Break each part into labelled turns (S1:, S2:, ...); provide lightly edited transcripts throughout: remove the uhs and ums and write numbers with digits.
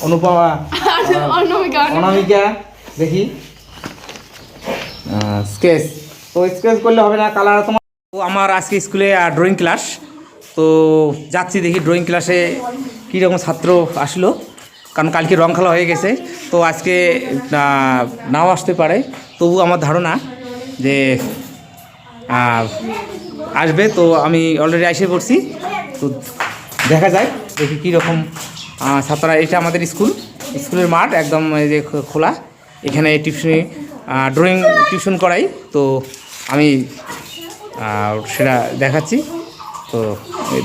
S1: অনুপমা অনামিকা দেখি স্কেচ তো স্কেচ করলে হবে না কালার তোমার। তো আমার আজকে স্কুলে ড্রয়িং ক্লাস, তো যাচ্ছি দেখি ড্রয়িং ক্লাসে কীরকম ছাত্র আসলো, কারণ কালকে রং খেলা হয়ে গেছে, তো আজকে নাও আসতে পারে, তবু আমার ধারণা যে আসবে। তো আমি অলরেডি এসে পড়ছি, তো দেখা যায় দেখি কীরকম ছাত্ররা। এটা আমাদের স্কুলের মাঠ একদম এই যে খোলা, এখানে টিউশনি ড্রয়িং টিউশন করাই, তো আমি সেটা দেখাচ্ছি, তো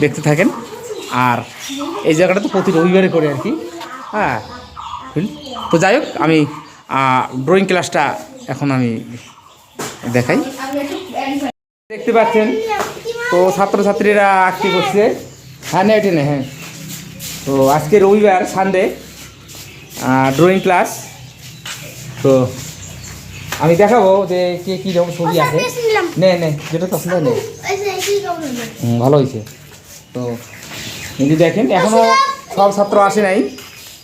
S1: দেখতে থাকেন। আর এই জায়গাটা তো প্রতি রবিবারে করে আর কি, হ্যাঁ। তো যাই হোক, আমি ড্রয়িং ক্লাসটা এখন আমি দেখাই। দেখতে পাচ্ছেন তো ছাত্রছাত্রীরা আঁকতে করছে, হ্যাঁ নেটে নে, হ্যাঁ। তো আজকে রবিবার সানডে ড্রয়িং ক্লাস, তো আমি দেখাবো যে কে কীরকম ছবি আছে। নে নে যেটা তো আসলে নে, ভালো হয়েছে। তো যদি দেখেন এখনও সব ছাত্র আসে নাই,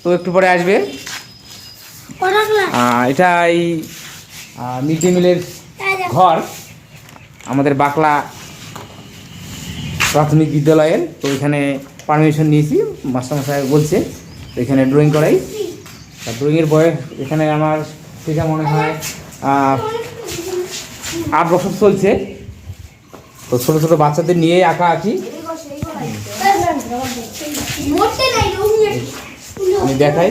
S1: তো একটু পরে আসবে। এটা এই মিড ডে মিলের ঘর আমাদের বাকলা প্রাথমিক বিদ্যালয়ের, তো এখানে পারমিশন নিয়েছি, মাস্টারমশাই বলছে তো এখানে ড্রয়িং করাই। ড্রয়িংয়ের বয়স এখানে আমার সেটা মনে হয় 8 বছর চলছে। তো ছোটো ছোটো বাচ্চাদের নিয়েই আঁকা আঁকি আমি দেখাই।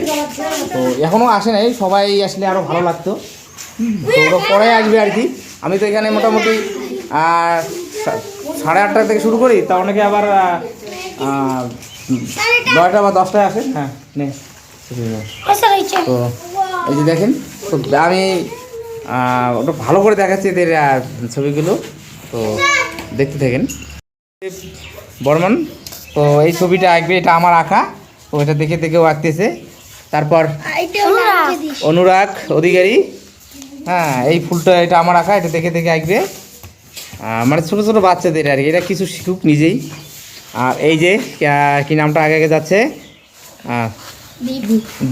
S1: তো এখনও আসে নাই, সবাই আসলে আরও ভালো লাগতো, তো ওরা পরে আসবে আর কি। আমি তো এখানে মোটামুটি 8:30 থেকে শুরু করি, তা অনেকে আবার 9টা বা 10টায় আসে, হ্যাঁ নে। তো এই যে দেখেন, তো আমি ওটা ভালো করে দেখাচ্ছি এদের ছবিগুলো, তো দেখতে থাকেন। বর্মন, তো এই ছবিটা আঁকবে, এটা আমার আঁকা, তো এটা দেখে দেখেও আঁকতেছে। তারপর অনুরাগ অধিকারী, হ্যাঁ এই ফুলটা এটা আমার আঁকা, এটা দেখে দেখে আঁকবে, মানে ছোটো ছোটো বাচ্চাদের আর কি, এটা কিছু শিখুক নিজেই। আর এই যে কি নামটা আগে আগে যাচ্ছে,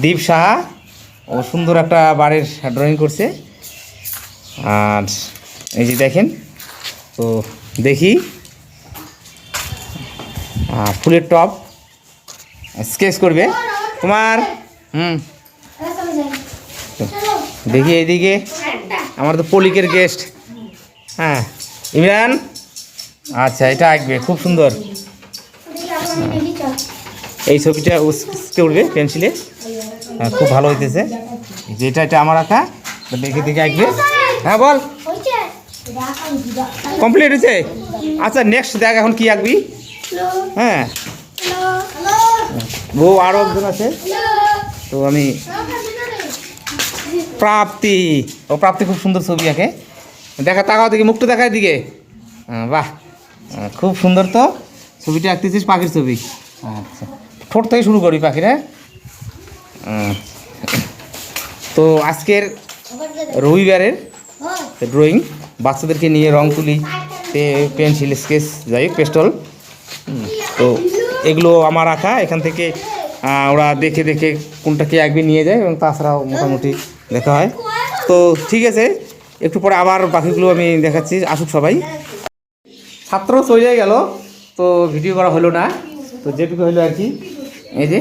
S1: দীপ সাহা, ও সুন্দর একটা বাড়ির ড্রয়িং করছে। আর এই যে দেখেন, তো দেখি ফুলের টব স্কেচ করবে তোমার, দেখি এইদিকে আমার তো পলিকের গেস্ট, হ্যাঁ ইমরান, আচ্ছা এটা আঁকবে খুব সুন্দর। এই ছবিটা উঠবে পেন্সিলে, খুব ভালো হইতেছে। যেটা এটা আমার আঁকা, দেখে দেখে আঁকবে। হ্যাঁ বল, কমপ্লিট হয়েছে? আচ্ছা নেক্সট দেখ এখন কি আঁকবি। হ্যাঁ ও আরও একজন আছে, তো আমি প্রাপ্তি, ও প্রাপ্তি খুব সুন্দর ছবি আঁকে, দেখা তাকাও দেখি, মুখটা দেখায় দিকে, বাহ খুব সুন্দর। তো ছবিটা আঁকতেছিস পাখির ছবি, আচ্ছা ঠোঁট থেকে শুরু করি পাখির, হ্যাঁ। তো আজকের রবিবারের ড্রয়িং, বাচ্চাদেরকে নিয়ে রং তুলি, পেন্সিল স্কেচ, যাই হোক পেস্টল, তো এগুলো আমার আঁকা, এখান থেকে ওরা দেখে দেখে কোনটা কে আঁকবে নিয়ে যায়, এবং তাছাড়াও মোটামুটি দেখা হয়। তো ঠিক আছে, একটু পরে আবার বাকিগুলো আমি দেখাচ্ছি, আসুক সবাই। ছাত্র চলে গেল, তো ভিডিও করা হলো না, তো যেটুকু হলো আর কি। এই যে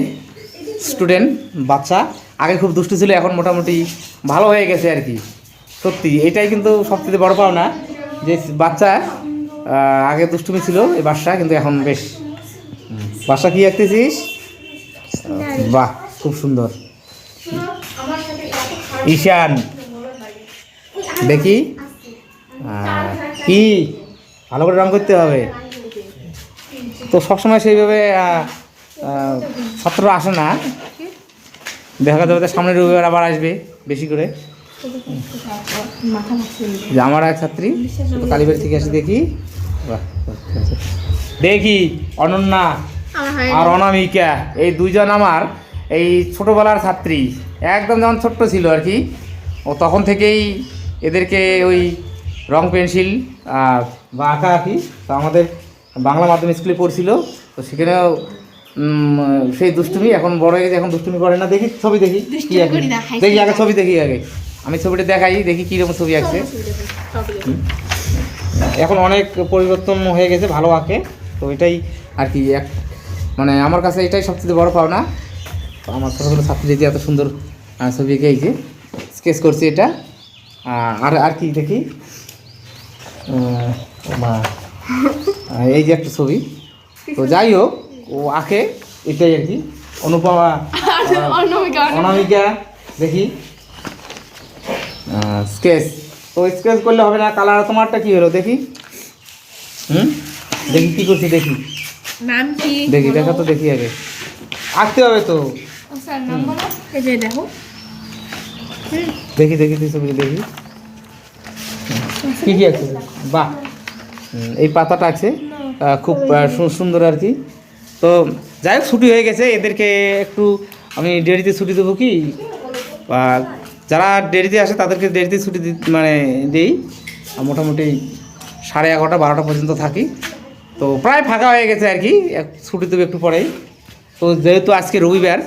S1: স্টুডেন্ট বাচ্চা, আগে খুব দুষ্টু ছিল, এখন মোটামুটি ভালো হয়ে গেছে আর কি। সত্যি এটাই কিন্তু সবথেকে বড় পাওনা, যে বাচ্চা আগে দুষ্টুমি ছিল এই বাচ্চা, কিন্তু এখন বেশ। বাচ্চা কি আঁকতেছিস? বাহ খুব সুন্দর। ঈশান দেখি কি ভালো করে রং করতে হবে, তো সবসময় সেইভাবে ছাত্ররা আসে না, দেখা যাবে সামনের রবিবার আবার আসবে বেশি করে। যে আমার এক ছাত্রী কালীবাড়ি থেকে আসে, দেখি দেখি অনন্যা আর অনামিকা, এই দুইজন আমার এই ছোটোবেলার ছাত্রী, একদম যখন ছোট্ট ছিল আর কি, ও তখন থেকেই এদেরকে ওই রং পেন্সিল বা আঁকা আঁকি। তো আমাদের বাংলা মাধ্যম স্কুলে পড়ছিল, তো সেখানেও সেই দুষ্টুমি এখন বড় হয়ে গেছে, এখন দুষ্টুমি করে না। দেখি ছবি দেখি কি আঁকে, দেখি আগে ছবি দেখি আগে, আমি ছবিটা দেখাই দেখি কীরকম ছবি আঁকছে। এখন অনেক পরিবর্তন হয়ে গেছে, ভালো আঁকে। তো এটাই আর কি এক মানে আমার কাছে এটাই সবচেয়ে বড় পাওনা। তো আমার ছোটোগুলো ছাত্রী যদি এত সুন্দর ছবি এঁকেছে, স্কেচ করছি এটা। আর আর কি দেখি মা এই যে একটা ছবি। তো যাই হোক ও আঁকে এটাই আর কি। অনুপমা অনামিকা দেখি স্কেচ। তো স্কেচ করলে হবে না, কালার তোমারটা কি হলো দেখি। দেখি কি করছি দেখি,
S2: নাম কি
S1: দেখি দেখা তো দেখি আগে, আঁকতে হবে তো।
S2: স্যার নাম বলো। এই যে দেখো,
S1: দেখি দেখি তুই ছবিটা দেখি কী কী আছে। বাহ, এই পাতাটা আছে খুব সুন্দর আর কি। তো যাই হোক ছুটি হয়ে গেছে, এদেরকে একটু আমি দেরিতে ছুটি দেবো কি, যারা দেরিতে আসে তাদেরকে দেরিতে ছুটি মানে দিই। মোটামুটি 11:30 12টা পর্যন্ত থাকি। তো প্রায় ফাঁকা হয়ে গেছে আর কি, ছুটি দেবো একটু পরেই। তো যেহেতু আজকে রবিবার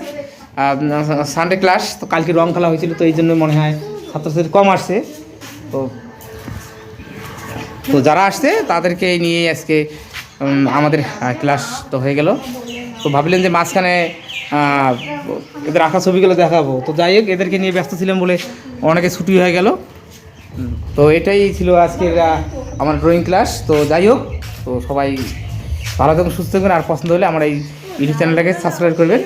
S1: সানডে ক্লাস, তো কালকে রং খেলা হয়েছিল, তো এই জন্য মনে হয় ছাত্রছাত্রী কম আসছে। তো তো যারা আসছে তাদেরকে নিয়ে আজকে আমাদের ক্লাস তো হয়ে গেল। তো ভাবলেন যে মাঝখানে এদের আঁকা ছবিগুলো দেখাবো। তো যাই হোক এদেরকে নিয়ে ব্যস্ত ছিলাম বলে অনেকে ছুটি হয়ে গেল। তো এটাই ছিল আজকের আমার ড্রয়িং ক্লাস। তো যাই হোক, তো সবাই ভালো থাকুন, সুস্থ থাকুন। আর পছন্দ হলে আমার এই ইউটিউব চ্যানেলটাকে সাবস্ক্রাইব করবেন।